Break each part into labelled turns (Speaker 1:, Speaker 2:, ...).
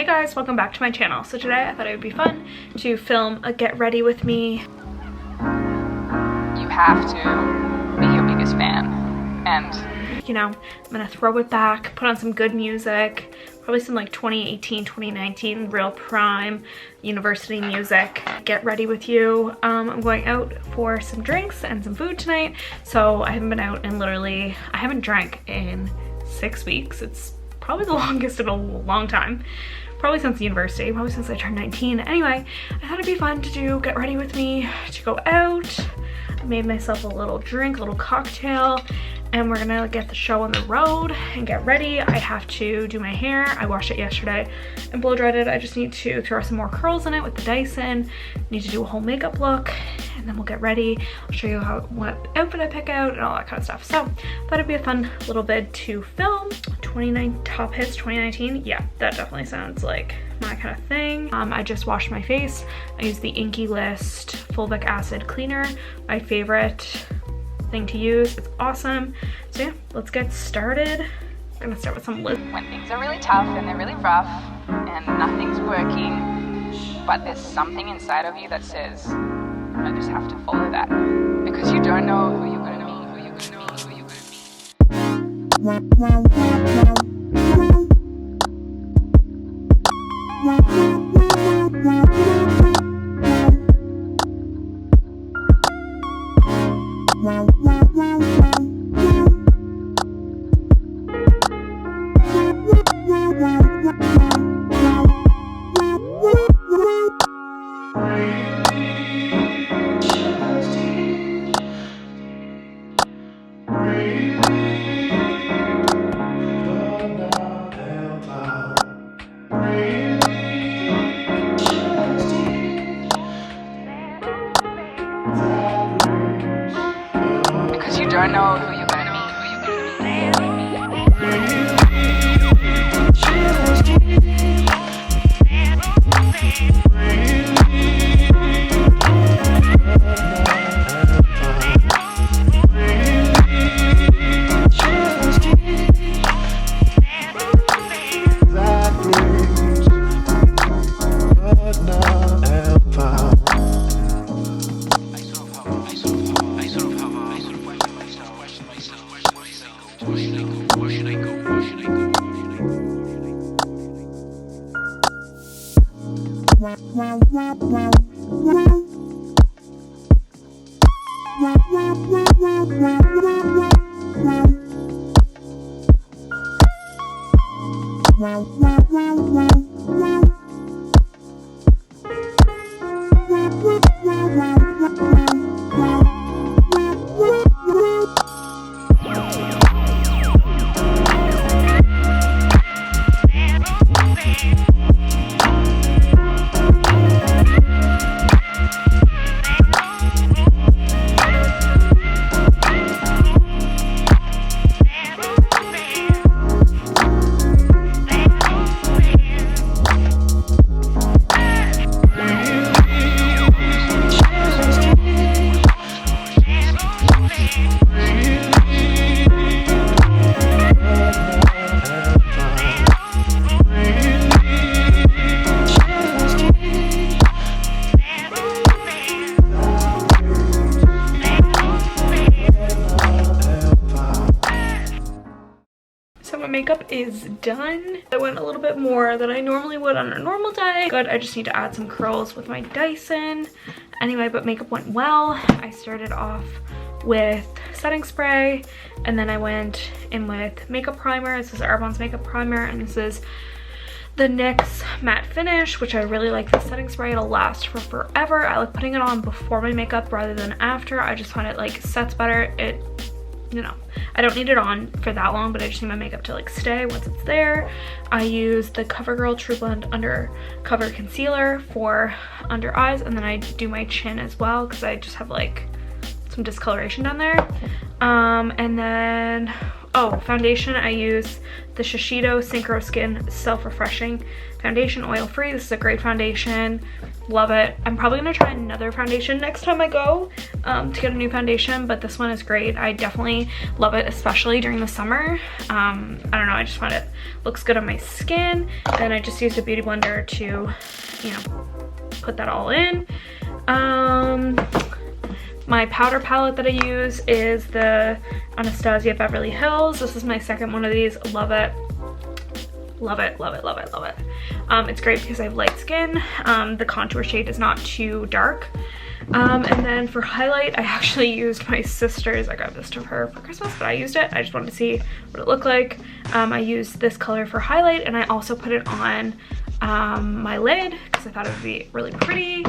Speaker 1: Hey guys, welcome back to my channel. So today I thought it would be fun to film a get ready with me.
Speaker 2: You have to be your biggest fan, and
Speaker 1: you know, I'm gonna throw it back, put on some good music, probably some like 2018, 2019 real prime university music. Get ready with you. I'm going out for some drinks and some food tonight, so I haven't been out in literally, I haven't drank in 6 weeks. It's probably the longest in a long time. Probably since university, probably since I turned 19. Anyway, I thought it'd be fun to do get ready with me, to go out. I made myself a little drink, a little cocktail, and we're gonna get the show on the road and get ready. I have to do my hair. I washed it yesterday and blow dried it. I just need to throw some more curls in it with the Dyson. Need to do a whole makeup look, and then we'll get ready. I'll show you what outfit I pick out and all that kind of stuff. So thought it'd be a fun little bit to film. 29 top hits 2019. Yeah, that definitely sounds like my kind of thing. I just washed my face. I used the Inky List fulvic acid cleaner, my favorite thing to use. It's awesome. So yeah, let's get started. I'm gonna start with some lip.
Speaker 2: when things are really tough and they're really rough and nothing's working, but there's something inside of you that says, I just have to follow that, because you don't know who you're gonna be, who you're gonna be, who you're gonna be. Because you don't know who you're gonna be, who you're
Speaker 1: Makeup is done. I went a little bit more than I normally would on a normal day. Good, I just need to add some curls with my Dyson. Anyway, but makeup went well. I started off with setting spray, and then I went in with makeup primer. This is Arbonne's makeup primer, and this is the NYX matte finish, which I really like. The setting spray, it'll last for forever. I like putting it on before my makeup rather than after. I just find it like sets better. It, you know, I don't need it on for that long, but I just need my makeup to like stay once it's there. I use the CoverGirl True Blend Undercover Concealer for under eyes, and then I do my chin as well because I just have like some discoloration down there. And then, oh, foundation, I use the Shishedo Synchro Skin Self-Refreshing Foundation, oil-free. This is a great foundation. Love it. I'm probably gonna try another foundation next time I go to get a new foundation, but this one is great. I definitely love it, especially during the summer. I don't know, I just find it looks good on my skin. And I just used a beauty blender to, you know, put that all in. My powder palette that I use is the Anastasia Beverly Hills. This is my second one of these. Love it. Love it, love it, love it, love it. It's great because I have light skin. The contour shade is not too dark. And then for highlight, I actually used my sister's. I got this to her for Christmas, but I used it. I just wanted to see what it looked like. I used this color for highlight, and I also put it on my lid because I thought it would be really pretty.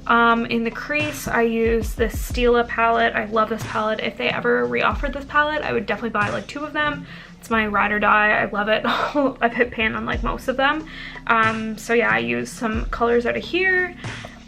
Speaker 1: In the crease, I use this Stila palette. I love this palette. If they ever re-offered this palette, I would definitely buy like 2 of them. It's my ride or die. I love it. I've hit pan on like most of them. So yeah, I use some colors out of here.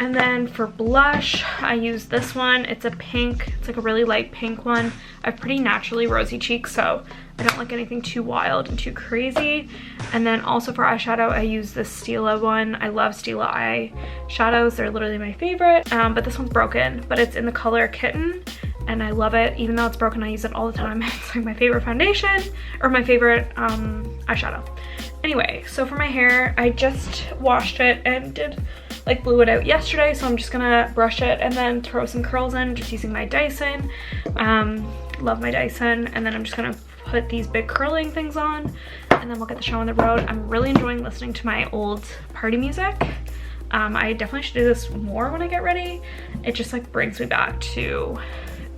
Speaker 1: And then for blush, I use this one. It's a pink. It's like a really light pink one. I have pretty naturally rosy cheeks, so I don't like anything too wild and too crazy. And then also for eyeshadow, I use this Stila one. I love Stila eyeshadows. They're literally my favorite. But this one's broken, but it's in the color Kitten, and I love it. Even though it's broken, I use it all the time. It's like my favorite foundation, or my favorite eyeshadow. Anyway, so for my hair, I just washed it and blew it out yesterday, so I'm just gonna brush it and then throw some curls in just using my Dyson. Love my Dyson. And then I'm just gonna put these big curling things on, and then we'll get the show on the road. I'm really enjoying listening to my old party music. I definitely should do this more when I get ready. It just like brings me back to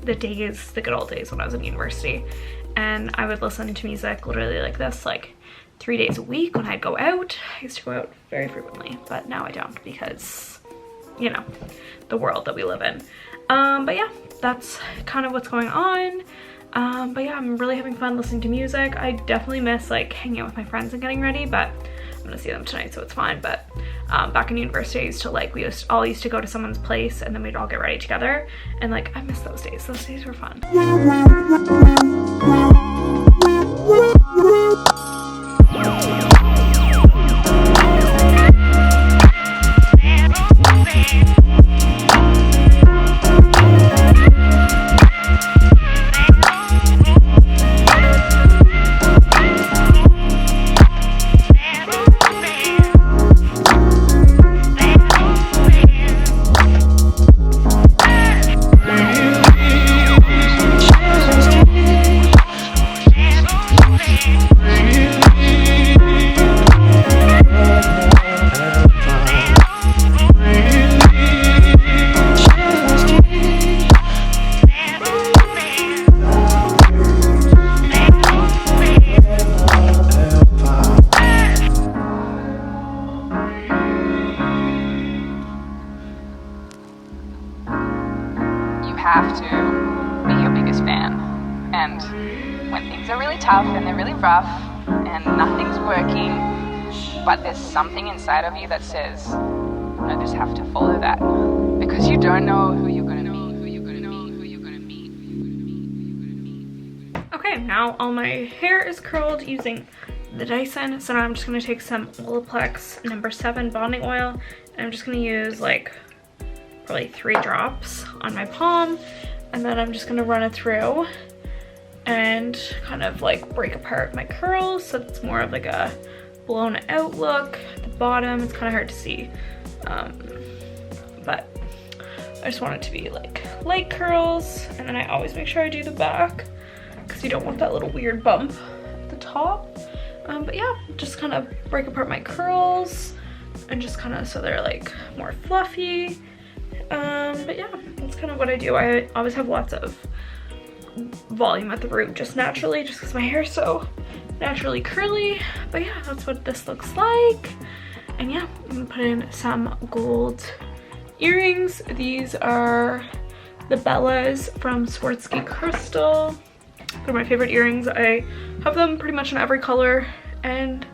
Speaker 1: the days, the good old days when I was in university, and I would listen to music literally like this, like 3 days a week when I'd go out. I used to go out very frequently, but now I don't because, you know, the world that we live in. But yeah, that's kind of what's going on. But yeah, I'm really having fun listening to music. I definitely miss like hanging out with my friends and getting ready, but I'm gonna see them tonight, so it's fine. But back in university, I used to like, we all used to go to someone's place and then we'd all get ready together, and like I miss those days. Those days were fun.
Speaker 2: Have to be your biggest fan, and when things are really tough and they're really rough and nothing's working, but there's something inside of you that says, I just have to follow that, because you don't know who you're gonna meet, who you're gonna meet, who you're gonna meet, who you're gonna meet, who you're gonna meet.
Speaker 1: Okay, now all my hair is curled using the Dyson, so now I'm just gonna take some Olaplex No. 7 bonding oil, and I'm just gonna use like probably 3 drops on my palm, and then I'm just gonna run it through and kind of like break apart my curls so it's more of like a blown out look. At the bottom, it's kind of hard to see, but I just want it to be like light curls, and then I always make sure I do the back because you don't want that little weird bump at the top. But yeah, just kind of break apart my curls and just kind of so they're like more fluffy. But yeah, that's kind of what I do. I always have lots of volume at the root just naturally, just because my hair is so naturally curly. But yeah, that's what this looks like. And yeah, I'm gonna put in some gold earrings. These are the Bellas from Swarovski Crystal. They're my favorite earrings. I have them pretty much in every color and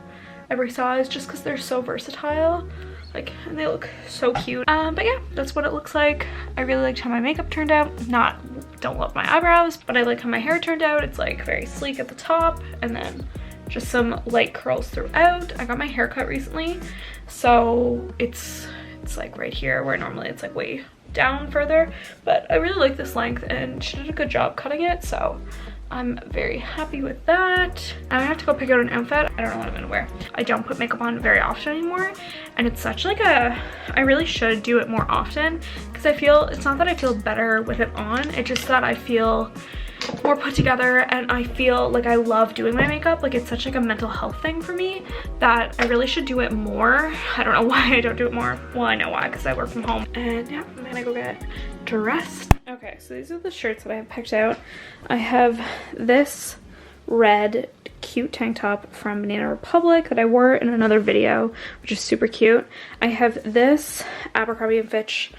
Speaker 1: every size just because they're so versatile. Like, and they look so cute. But yeah, that's what it looks like. I really liked how my makeup turned out. Don't love my eyebrows, but I like how my hair turned out. It's like very sleek at the top and then just some light curls throughout. I got my hair cut recently, so it's like right here where normally it's like way down further, but I really like this length and she did a good job cutting it, so I'm very happy with that. I have to go pick out an outfit. I don't know what I'm gonna wear. I don't put makeup on very often anymore, and it's such like a, I really should do it more often, because I feel, it's not that I feel better with it on, it's just that I feel more put together, and I feel like I love doing my makeup. Like, it's such like a mental health thing for me that I really should do it more. I don't know why I don't do it more. Well, I know why, because I work from home. And yeah, I'm gonna go get dressed. Okay, so these are the shirts that I have picked out. I have this red cute tank top from Banana Republic that I wore in another video, which is super cute. I have this Abercrombie & Fitch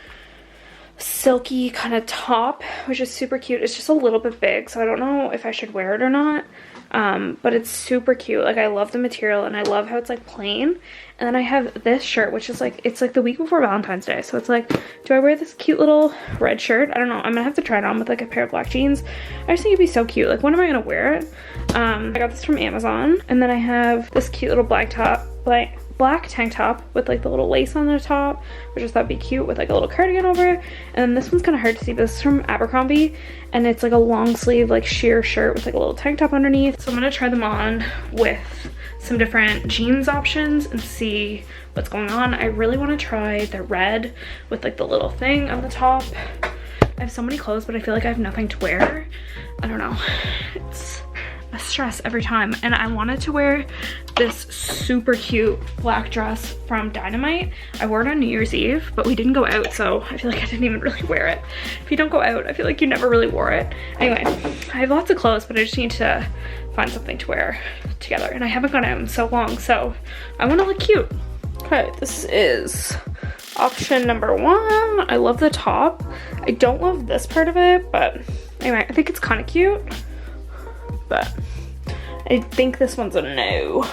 Speaker 1: silky kind of top, which is super cute. It's just a little bit big, so I don't know if I should wear it or not, but it's super cute. Like, I love the material and I love how it's like plain. And then I have this shirt, which is like, it's like the week before Valentine's Day, so it's like, do I wear this cute little red shirt? I don't know. I'm gonna have to try it on with like a pair of black jeans. I just think it'd be so cute. Like, when am I gonna wear it? I got this from Amazon. And then I have this cute little black tank top with like the little lace on the top, which I thought would be cute with like a little cardigan over it. And this one's kind of hard to see, but this is from Abercrombie, and it's like a long sleeve like sheer shirt with like a little tank top underneath. So I'm gonna try them on with some different jeans options and see what's going on. I really want to try the red with like the little thing on the top. I have so many clothes, but I feel like I have nothing to wear. I don't know, it's a stress every time. And I wanted to wear this super cute black dress from Dynamite. I wore it on New Year's Eve, but we didn't go out, so I feel like I didn't even really wear it. If you don't go out, I feel like you never really wore it. Anyway, I have lots of clothes, but I just need to find something to wear together, and I haven't gone out in so long, so I want to look cute. Okay, this is option number 1. I love the top. I don't love this part of it, but anyway, I think it's kind of cute, but I think this one's a no.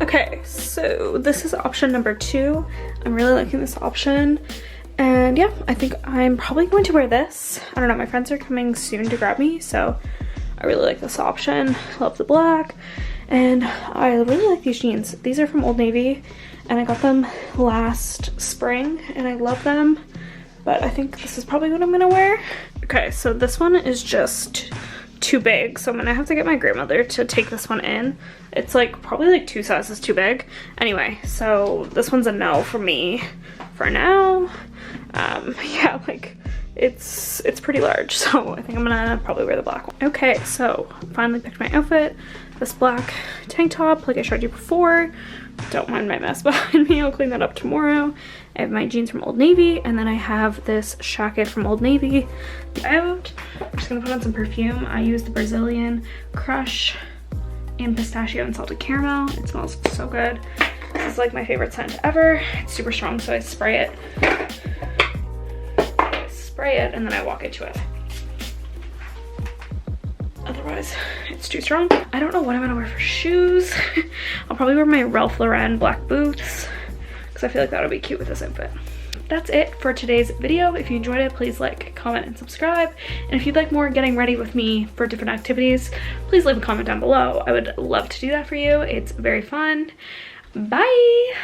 Speaker 1: Okay, so this is option number 2. I'm really liking this option, and yeah, I think I'm probably going to wear this. I don't know, my friends are coming soon to grab me, so I really like this option. Love the black, and I really like these jeans. These are from Old Navy, and I got them last spring, and I love them, but I think this is probably what I'm gonna wear. Okay, so this one is just too big, so I'm gonna have to get my grandmother to take this one in. It's like probably like 2 sizes too big. Anyway, so this one's a no for me for now. Yeah, like it's pretty large, so I think I'm gonna probably wear the black one. Okay, so finally picked my outfit. This black tank top, like I showed you before. Don't mind my mess behind me, I'll clean that up tomorrow. I have my jeans from Old Navy, and then I have this jacket from Old Navy out. I'm just gonna put on some perfume. I use the Brazilian Crush and Pistachio and Salted Caramel. It smells so good. This is like my favorite scent ever. It's super strong, so I spray it. And then I walk into it. Otherwise, it's too strong. I don't know what I'm gonna wear for shoes. I'll probably wear my Ralph Lauren black boots, because I feel like that'll be cute with this outfit. That's it for today's video. If you enjoyed it, please like, comment, and subscribe. And if you'd like more getting ready with me for different activities, please leave a comment down below. I would love to do that for you. It's very fun. Bye!